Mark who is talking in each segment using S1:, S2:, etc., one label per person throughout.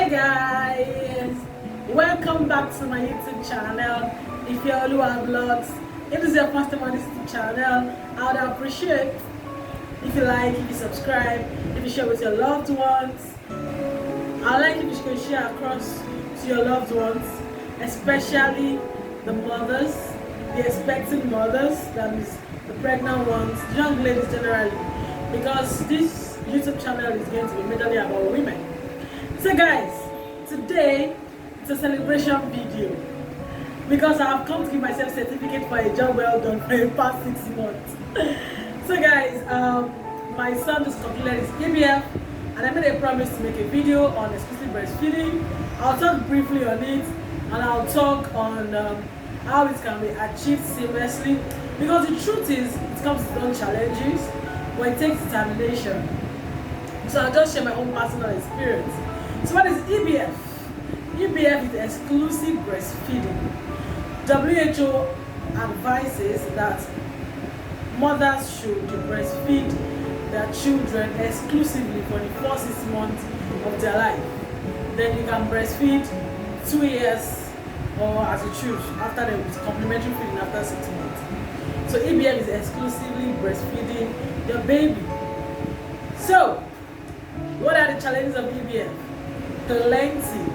S1: Hi guys, welcome back to my YouTube channel. If you're Oluwa Vlogs, if this is your first time on this YouTube channel, I would appreciate if you like, if you subscribe, if you share with your loved ones. I'd like if you can share across to your loved ones, especially the mothers, the expecting mothers, that is the pregnant ones, young ladies generally, because this YouTube channel is going to be majorly about women. So guys, today it's a celebration video because I have come to give myself certificate for a job well done for the past 6 months. So guys, my son just completed his EBF and I made a promise to make a video on exclusive breastfeeding. I'll talk briefly on it and I'll talk on how it can be achieved seamlessly, because the truth is it comes with its own challenges, but it takes determination. So I'll just share my own personal experience. So what is EBF? EBF is exclusive breastfeeding. WHO advises that mothers should breastfeed their children exclusively for the first 6 months of their life. Then you can breastfeed 2 years or as you choose after them with complementary feeding after 6 months. So EBF is exclusively breastfeeding your baby. So what are the challenges of EBF? Plenty.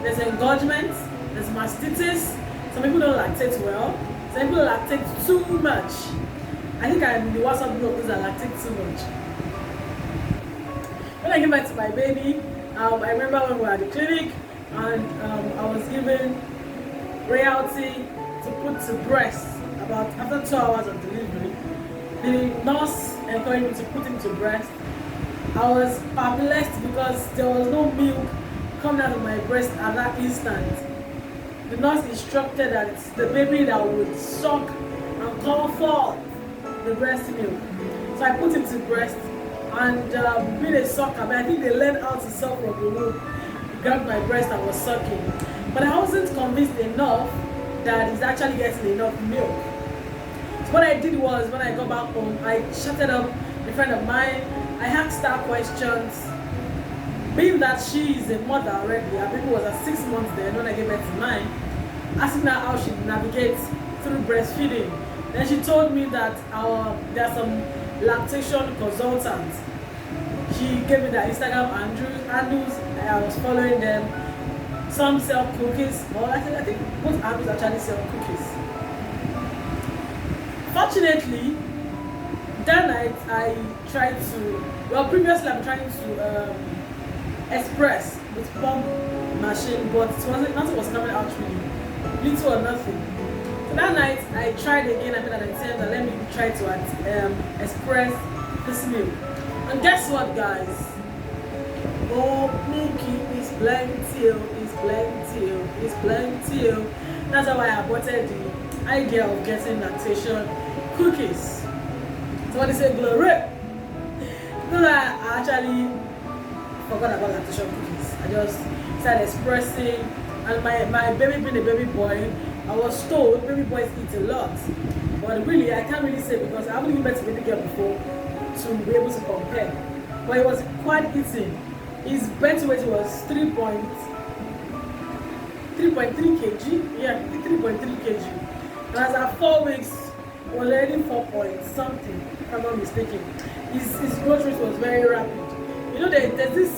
S1: There's engorgement, there's mastitis. Some people don't lactate well. Some people lactate too much. I think I'm in the WhatsApp group because I lactate too much. When I came back to my baby, I remember when we were at the clinic and I was given royalty to put to breast about after 2 hours of delivery. The nurse encouraged me to put him to breast. I was perplexed because there was no milk coming out of my breast at that instant. The nurse instructed that it's the baby that would suck and call forth the breast milk. So I put him to breast and being a sucker, I think they learned how to suck from the womb. He grabbed my breast and was sucking. But I wasn't convinced enough that he's actually getting enough milk. So what I did was, when I got back home, I chatted up a friend of mine. I asked her questions. Being that she is a mother already, her baby was at 6 months then when I gave birth to mine, asking her how she navigates through breastfeeding. Then she told me that there are some lactation consultants. She gave me their Instagram handles. I was following them. Some sell cookies, or I think both handles actually sell cookies. Fortunately, that night I tried to, previously I'm trying to express with pump machine, but nothing was coming out really, little or nothing. So that night I tried again. I made an attempt and let me try to express this milk. And guess what, guys? Oh, milky is plenty, is plenty, is plenty. That's how I aborted the idea of getting lactation cookies. So when they say glory, no, I actually forgot about lactation cookies. I just started expressing, and my baby being a baby boy, I was told baby boys eat a lot. But really, I can't really say because I haven't even met a baby girl before to be able to compare. But he was quite eating. His birth weight was 3.3 kg. Yeah, 3.3 kg. And as at 4 weeks, he was already 4 point something, if I'm not mistaken. His growth rate was very rapid. You know, there's this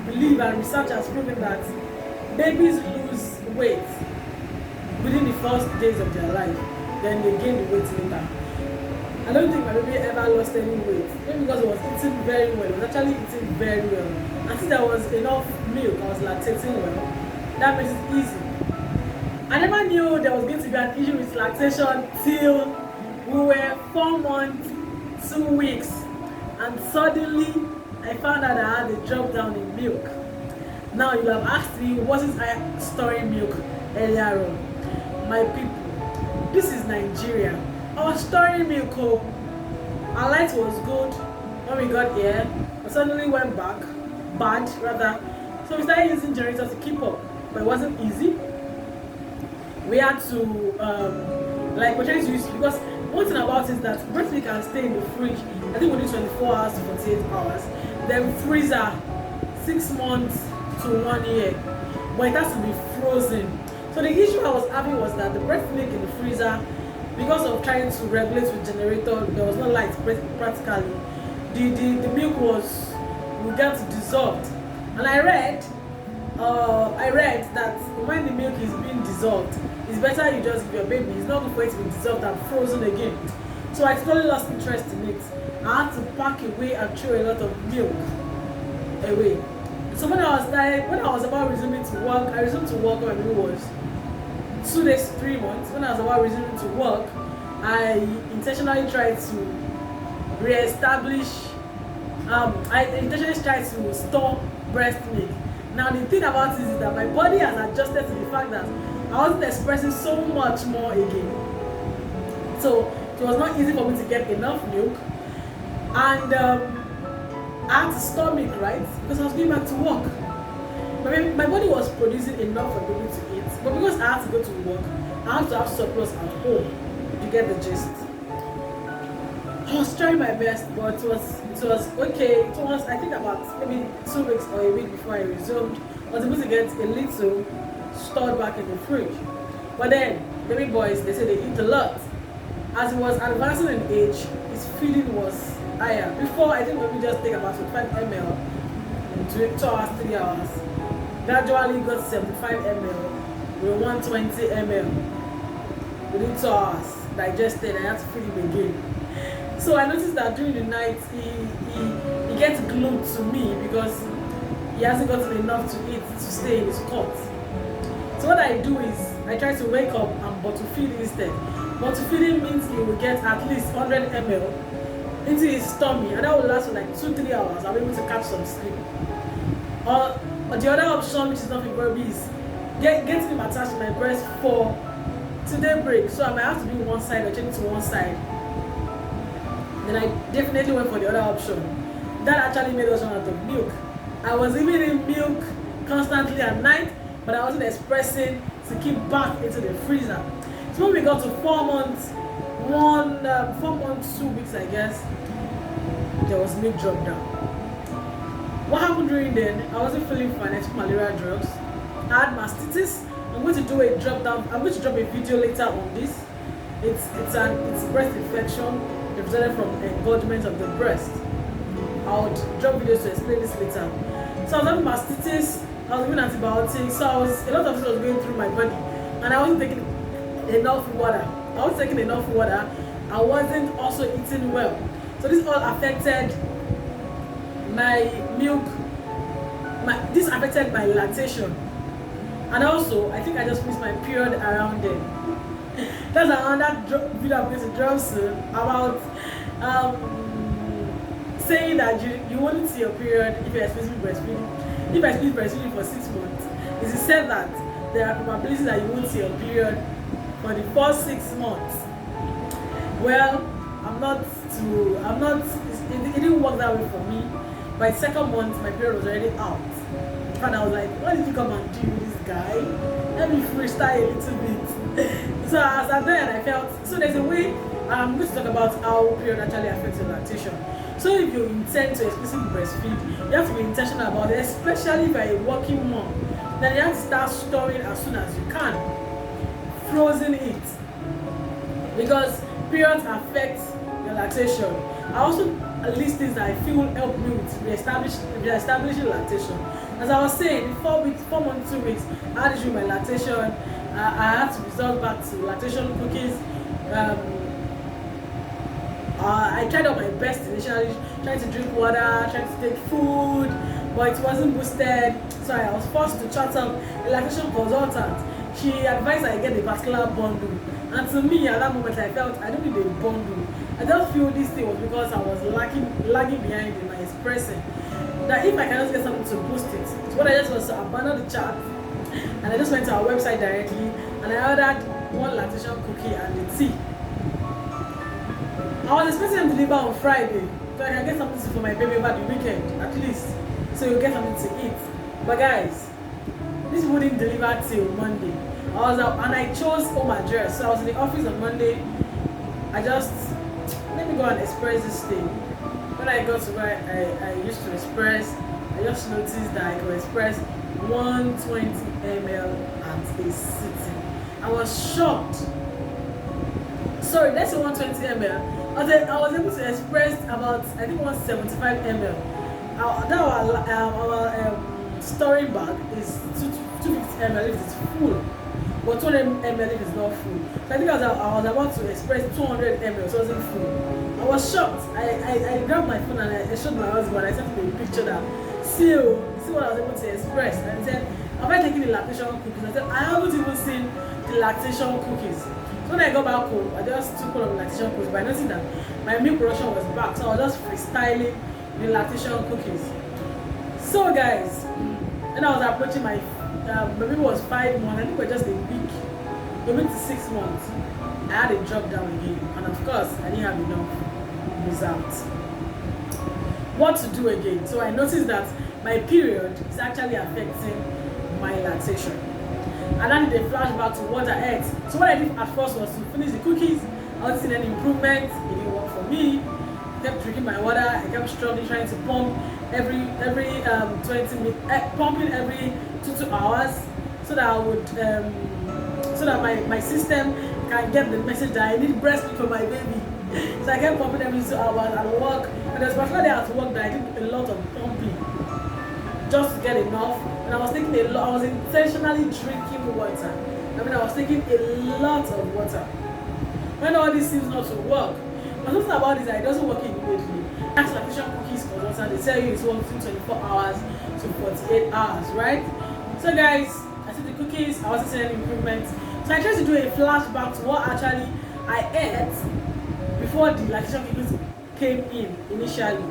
S1: belief and research has proven that babies lose weight within the first days of their life, then they gain the weight later. I don't think my baby ever lost any weight, maybe because he was eating very well. He was actually eating very well. And since there was enough milk, I was lactating well. That makes it easy. I never knew there was going to be an issue with lactation till we were 4 months, 2 weeks. And suddenly, I found out I had a drop down in milk. Now you have asked me, wasn't I storing milk earlier on? My people, this is Nigeria. I was storing milk. Our light was good when we got here, but suddenly went bad rather. So we started using generators to keep up, but it wasn't easy. We had to, we're trying to use, because one thing about it is that breastfeeding can stay in the fridge, I think within 24 hours to 48 hours. Then freezer, 6 months, to 1 year, but it has to be frozen. So the issue I was having was that the breast milk in the freezer, because of trying to regulate with generator, there was no light practically. The milk will get dissolved, and I read that when the milk is being dissolved, it's better you just give your baby. It's not good for it to be dissolved and frozen again. So I totally lost interest in it. I had to pack away and throw a lot of milk away. So when I was about resuming to work, I resumed to work when it was 2 days, 3 months. When I was about resuming to work, I intentionally tried to re-establish. I intentionally tried to store breast milk. Now the thing about it is that my body has adjusted to the fact that I wasn't expressing so much more again. So it was not easy for me to get enough milk, and I had to store milk, right? Because I was going back to work. My body was producing enough for me to eat, but because I had to go to work, I had to have surplus at home. You get the gist. I was trying my best, but it was okay. It was, I think, about maybe 2 weeks or a week before I resumed. I was able to get a little stored back in the fridge. But then, baby boys, they say they eat a lot. As he was advancing in age, his feeding was higher. Before, I think maybe just take about 25 ml in 2 hours, 3 hours. Gradually got 75 ml with 120 ml within 2 hours. Digested, I had to feed him again. So I noticed that during the night he gets glued to me because he hasn't gotten enough to eat to stay in his cot. So what I do is I try to wake up and bottle feed instead. Bottle feeding means he will get at least 100 ml into his tummy, and that will last for like 2-3 hours. I'll be able to catch some sleep. Or the other option, which is not favorable, is getting him attached to my breast for today break. So I might have to be one side or change to one side. Then I definitely went for the other option. That actually made us run out of milk. I was even in milk constantly at night, but I wasn't expressing to keep back into the freezer. So when we got to 4 months, 4 months, 2 weeks, I guess, there was milk drop down. What happened during then? I wasn't feeling fine. I took malaria drugs. I had mastitis. I'm going to do a drop down. I'm going to drop a video later on this. It's breast infection represented from engorgement of the breast. I would drop videos to explain this later. So I was having mastitis. I was giving antibiotics. So a lot of it was going through my body, and I wasn't taking enough water. I wasn't also eating well. So this all affected my milk. This affected my lactation. And also, I think I just missed my period around then. That's another video I'm going to drop soon about saying that you won't see your period if you're experiencing breastfeeding. If you're experiencing breastfeeding for 6 months, it is said that there are probabilities that you won't see your period for the first 6 months. Well, it didn't work that way for me. By the 2nd month, my period was already out. And I was like, what did you come and do with this guy? Let me freestyle a little bit. So as I then I felt, so there's a way, I'm going to talk about how period actually affects your lactation. So if you intend to explicitly breastfeed, you have to be intentional about it, especially if you're a working mom. Then you have to start storing as soon as you can. Frozen it. Because periods affect your lactation. I also list things that I feel help me with reestablishing lactation. As I was saying, 4 months, 2 weeks, I had issue with my lactation. I had to resort back to lactation cookies. I tried out my best initially, trying to drink water, trying to take food, but it wasn't boosted. So I was forced to chat up a lactation consultant. She advised I get a particular bundle. And to me, at that moment, I felt I don't need a bundle. I just feel this thing was because I was lagging behind in my expressing. That if I can just get something to boost it. So what I just was to abandon the chat, and I just went to our website directly, and I ordered 1 lactation cookie and the tea. I was expecting them to deliver on Friday, so I can get something for my baby over the weekend, at least, so you get something to eat. But guys, this wouldn't deliver till Monday. I was out, and I chose home address, so I was in the office on Monday. I just, let me go and express this thing. When I got to where I used to express, I just noticed that I could express 120 ml at a sitting. I was shocked. Sorry, let's say 120 ml. I was able to express about, I think, 175 ml. Our storing bag is 250 ml if it's full, but 200 ml if it's not full. So I think I was about to express 200 ml, so it wasn't full. I was shocked. I grabbed my phone and I showed my husband. I sent him a picture that, see what I was able to express. And he said, have I taken the lactation cookies? I said, I haven't even seen the lactation cookies. So when I got back home, I just took one of the lactation cookies, but I noticed that my milk production was back, so I was just freestyling the lactation cookies. So guys, when I was approaching my baby was 5 months, I think we're just a week to 6 months, I had a drop down again, and of course I didn't have enough results. What to do again? So I noticed that my period is actually affecting my lactation, and I did a flashback to what I ate. So what I did at first was to finish the cookies. I wasn't seeing any improvement. It didn't work for me. I kept drinking my water. I kept struggling trying to pump every 20 minutes, pumping every 2 hours, so that I would so that my system can get the message that I need breast milk for my baby. So I kept pumping every 2 hours at work, and there's particularly at work that I did a lot of pumping just to get enough. And I was taking a lot. I was intentionally drinking water. I was taking a lot of water. When all this seems not to work, but something about this that it doesn't work immediately. Ask lactation cookies for water. They tell you it's working 24 hours to 48 hours, right? So guys, I took the cookies. I wasn't seeing any improvement. So I tried to do a flashback to what actually I ate before the lactation cookies came in initially.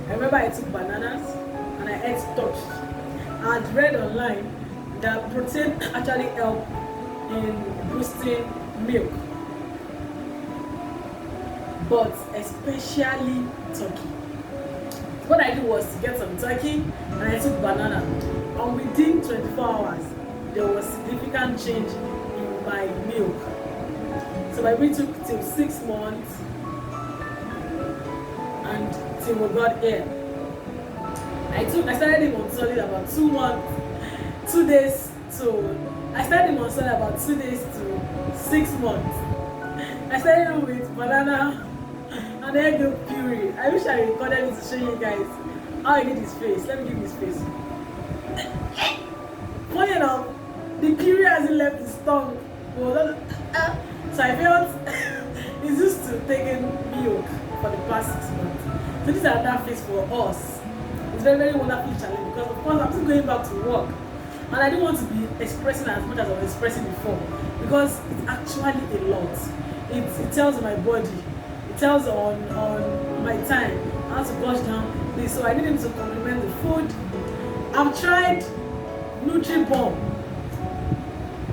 S1: I remember I took bananas and I ate turkey. I had read online that protein actually helps in boosting milk, but especially turkey. What I did was to get some turkey and I took banana, and within 24 hours there was significant change in my milk. So my baby took till 6 months and till we got here. I started him on solid about 2 months, 2 days to. I started him on solid about 2 days to 6 months. I started him with banana and egg yolk puree. I wish I recorded it to show you guys how he did his face. Let me give his face. Funny enough, the puree hasn't left his tongue. So I felt he's used to taking milk for the past 6 months. So this is another phase for us. It's very, very wonderful challenge because of course I'm still going back to work, and I don't want to be expressing as much as I was expressing before because it's actually a lot. It tells my body, it tells on my time how to wash down this. So I need him to complement the food. I've tried Nutri-Bomb.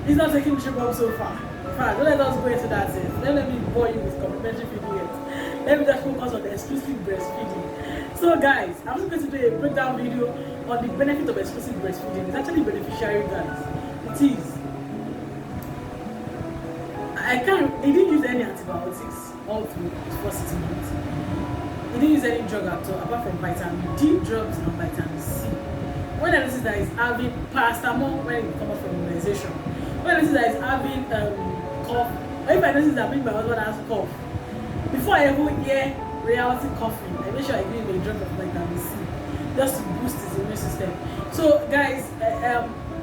S1: He's not taking Nutri-Bomb so far. Don't let us go into that sense. Let me bore you with complementary feeding yet. Let me just focus on the exclusive breastfeeding. So guys, I'm just going to do a breakdown video on the benefit of exclusive breastfeeding. It's actually beneficiary, guys. It is. He didn't use any antibiotics all through his first 6 months. He didn't use any drug at all, apart from vitamin D drugs and vitamin C. When I noticed that he's having paracetamol when it comes from immunization, when I noticed that he's having cough, or if I notice that maybe my husband has cough, before I even hear reality coughing, I make sure I give him a drug of vitamin C just to boost his immune system. So guys,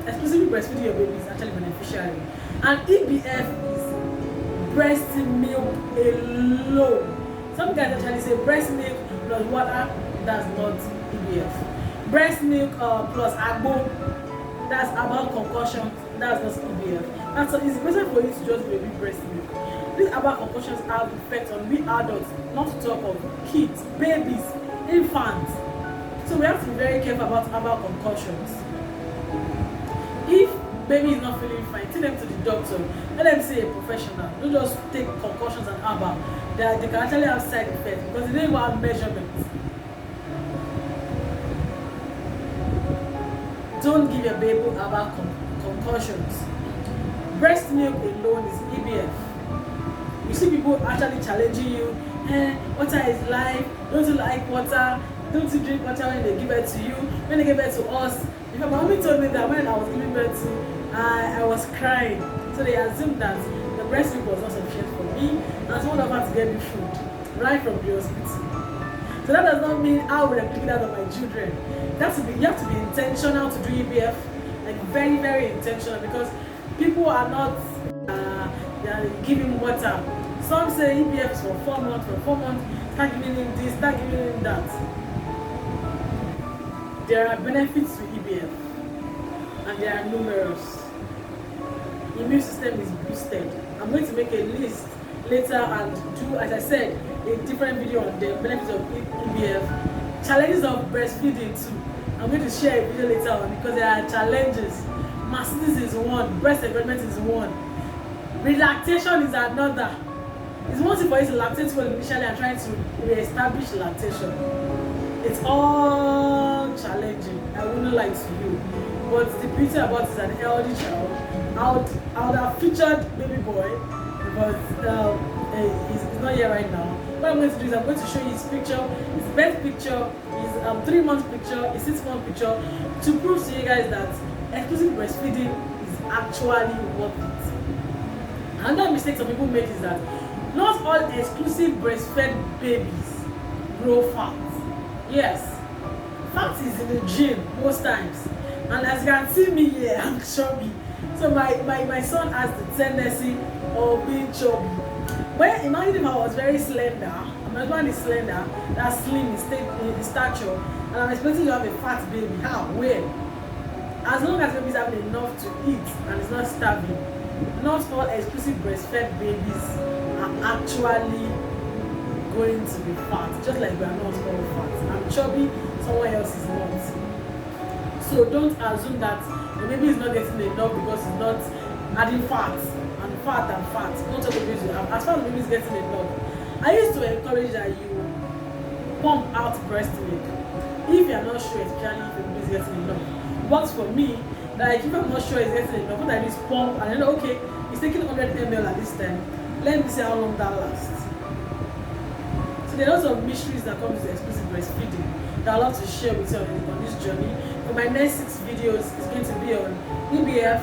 S1: exclusively breastfeeding your baby is actually beneficiary, and EBF is breast milk alone. Some guys actually say breast milk plus water, that's not EBF. Breast milk plus agbo, that's about concussion, that's not EBF. And so it's better for you to just baby breast milk. These herbal concussions have effect on we adults, not to talk of kids, babies, infants. So we have to be very careful about herbal concussions. If baby is not feeling fine, take them to the doctor. Let them see a professional. Don't just take concussions and herbal. They can actually have side effects because they don't even have measurements. Don't give your baby herbal concussions. Breast milk alone is EBF. You see people actually challenging you, water is life, don't you like water? Don't you drink water when they give birth to you? When they give birth to us? Because my mommy told me that when I was giving birth to, I was crying. So they assumed that the breast milk was not sufficient for me, and someone offered to get me food right from the hospital. So that does not mean I will replicate that on my children. You have to be intentional to do EBF, like very, very intentional, because people are not they are giving water. Some say EBF is for 4 months, start giving him this, start giving him that. There are benefits to EBF, and they are numerous. Immune system is boosted. I'm going to make a list later and do, as I said, a different video on the benefits of EBF. Challenges of breastfeeding too. I'm going to share a video later on because there are challenges. Mastitis is one, breast engorgement is one, relactation is another. It's one thing for you to lactate well initially and trying to re-establish lactation. It's all challenging, I wouldn't lie to you. But the beauty about it is an healthy child. I would have featured baby boy, but he's not here right now. What I'm going to do is I'm going to show you his picture, his birth picture, his 3-month picture, his 6-month picture, to prove to you guys that exclusive breastfeeding is actually worth it. Another mistake some people make is that not all exclusive breastfed babies grow fat. Yes, fat is in the gene most times, and as you can see me here, I'm chubby. So my son has the tendency of being chubby. Well, imagine if I was very slender, my husband is slender, that's slim in stature, and I'm expecting to have a fat baby. How? Where? As long as babies have enough to eat and it's not starving, not all exclusive breastfed babies are actually going to be fat, just like we are not all fat. I'm chubby, someone else is not. So don't assume that the baby is not getting enough because it's not adding fat and fat and fat. Not all the babies will have. As far as the baby is getting enough, I used to encourage that you pump out breast milk if you are not sure, especially if the baby is getting enough. Works for me. Like if I'm not sure it's getting enough, what I do is pump, and then okay, it's taking 100 ml at this time. Let me see how long that lasts. So there are lots of mysteries that come with exclusive breastfeeding that I'd love to share with you on this journey. For my next 6 videos, it's going to be on EBF,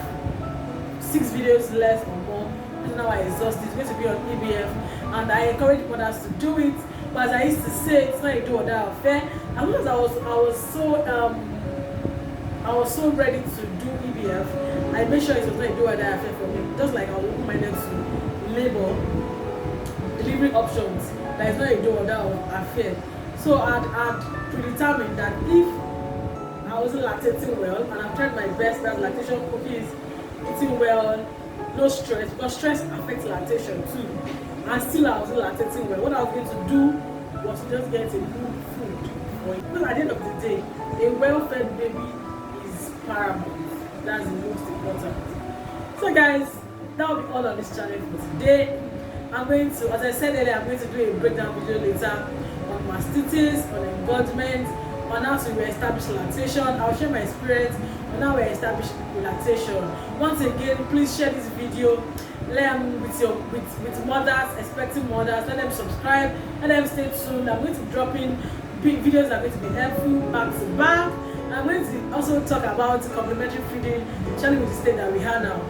S1: 6 videos less or more. I don't know how I exhaust it. It's going to be on EBF, and I encourage mothers to do it. But as I used to say, it's not a do or die affair. As long as I was so ready to do EBF, I made sure it was not a do or die affair for me. Just like I was open-minded to labor delivery options, that is not a do or die affair. So I'd predetermined that if I wasn't lactating well, and I've tried my best, that lactation cookies, eating well, no stress, because stress affects lactation too, and still I wasn't lactating well, what I was going to do was to just get a good food for it. Because at the end of the day, a well-fed baby is paramount. That's the most important. So guys, that will be all on this channel for today. I'm going to, as I said earlier, I'm going to do a breakdown video later on mastitis, on engorgement, on how to re-establish lactation. I'll share my experience on how we establish lactation. Once again, please share this video. Let them with mothers, expecting mothers. Let them subscribe. Let them stay tuned. I'm going to drop in videos that are going to be helpful back to back. I'm going to also talk about complementary feeding, especially with the state that we have now.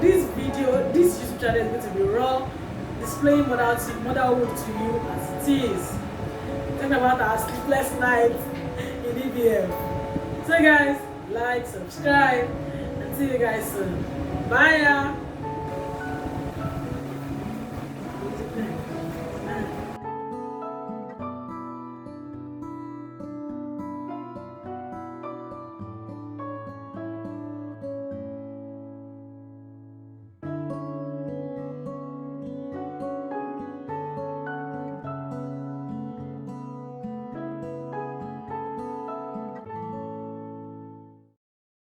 S1: This YouTube channel is going to be raw, displaying motherhood to you as it is. Talking about our sleepless nights in EBF. So guys, like, subscribe, and see you guys soon. Bye.